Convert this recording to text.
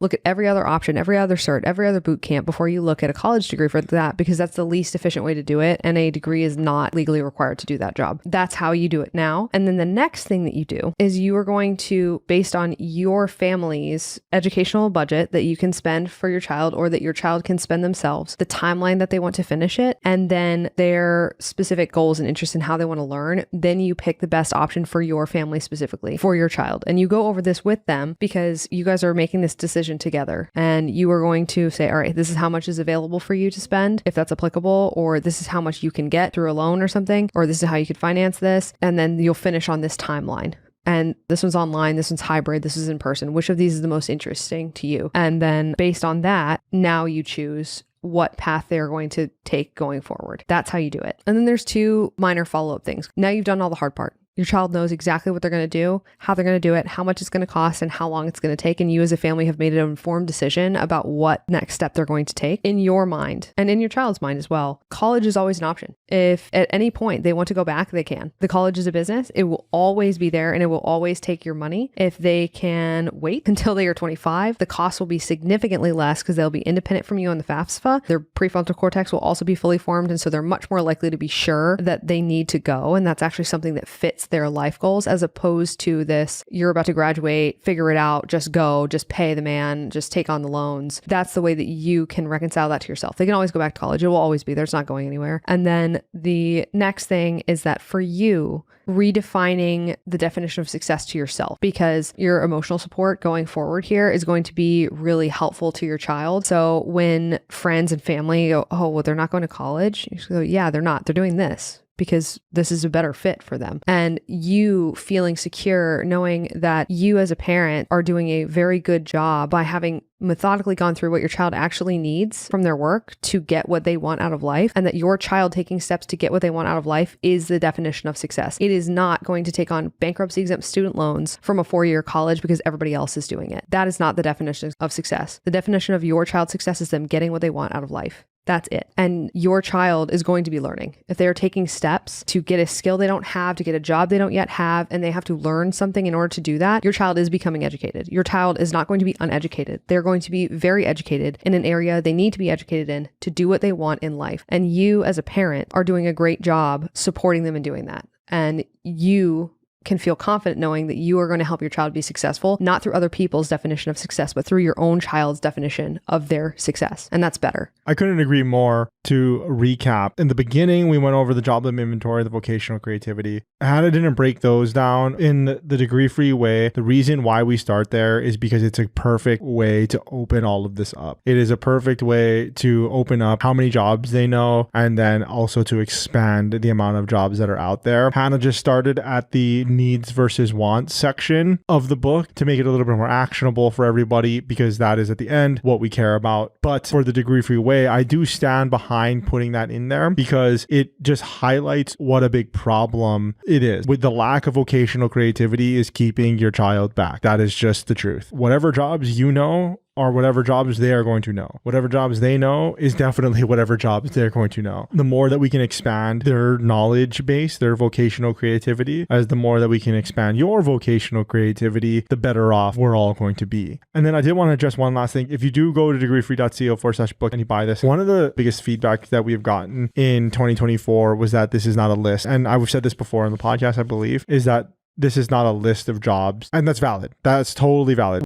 Look at every other option, every other cert, every other boot camp before you look at a college degree for that, because that's the least efficient way to do it. And a degree is not legally required to do that job. That's how you do it now. And then the next thing that you do is you are going to, based on your family's educational budget that you can spend for your child or that your child can spend themselves, the timeline that they want to finish it, and then their specific goals and interests in how they want to learn, then you pick the best option for your family specifically for your child. And you go over this with them because you guys are making this decision together, and you are going to say, all right, this is how much is available for you to spend if that's applicable, or this is how much you can get through a loan or something, or this is how you could finance this. And then you'll finish on this timeline. And this one's online, this one's hybrid, this is in person. Which of these is the most interesting to you? And then based on that, now you choose what path they're going to take going forward. That's how you do it. And then there's two minor follow-up things. Now you've done all the hard part. Your child knows exactly what they're going to do, how they're going to do it, how much it's going to cost, and how long it's going to take. And you as a family have made an informed decision about what next step they're going to take in your mind and in your child's mind as well. College is always an option. If at any point they want to go back, they can. The college is a business. It will always be there and it will always take your money. If they can wait until they are 25, the cost will be significantly less because they'll be independent from you on the FAFSA. Their prefrontal cortex will also be fully formed. And so they're much more likely to be sure that they need to go. And that's actually something that fits their life goals, as opposed to this, you're about to graduate, figure it out, just go, just pay the man, just take on the loans. That's the way that you can reconcile that to yourself. They can always go back to college. It will always be there. It's not going anywhere. And then the next thing is that for you, redefining the definition of success to yourself, because your emotional support going forward here is going to be really helpful to your child. So when friends and family go, oh, well, they're not going to college. You go, yeah, they're not. They're doing this because this is a better fit for them. And you feeling secure, knowing that you as a parent are doing a very good job by having methodically gone through what your child actually needs from their work to get what they want out of life, and that your child taking steps to get what they want out of life is the definition of success. It is not going to take on bankruptcy exempt student loans from a 4-year college because everybody else is doing it. That is not the definition of success. The definition of your child's success is them getting what they want out of life. That's it. And your child is going to be learning. If they're taking steps to get a skill they don't have, to get a job they don't yet have, and they have to learn something in order to do that, your child is becoming educated. Your child is not going to be uneducated. They're going to be very educated in an area they need to be educated in to do what they want in life. And you as a parent are doing a great job supporting them in doing that. And you can feel confident knowing that you are going to help your child be successful, not through other people's definition of success, but through your own child's definition of their success. And that's better. I couldn't agree more. To recap, in the beginning, we went over the job limit inventory, the vocational creativity. Hannah didn't break those down. In the degree-free way, the reason why we start there is because it's a perfect way to open all of this up. It is a perfect way to open up how many jobs they know, and then also to expand the amount of jobs that are out there. Hannah just started at the needs versus wants section of the book to make it a little bit more actionable for everybody, because that is at the end what we care about. But for the degree-free way, I do stand behind putting that in there because it just highlights what a big problem it is. With the lack of vocational creativity is keeping your child back. That is just the truth. Whatever jobs you know are whatever jobs they are going to know. Whatever jobs they know is definitely whatever jobs they're going to know. The more that we can expand their knowledge base, their vocational creativity, as the more that we can expand your vocational creativity, the better off we're all going to be. And then I did want to address one last thing. If you do go to degreefree.co/book and you buy this, one of the biggest feedback that we've gotten in 2024 was that this is not a list. And I've said this before in the podcast, I believe, is that this is not a list of jobs. And that's valid. That's totally valid.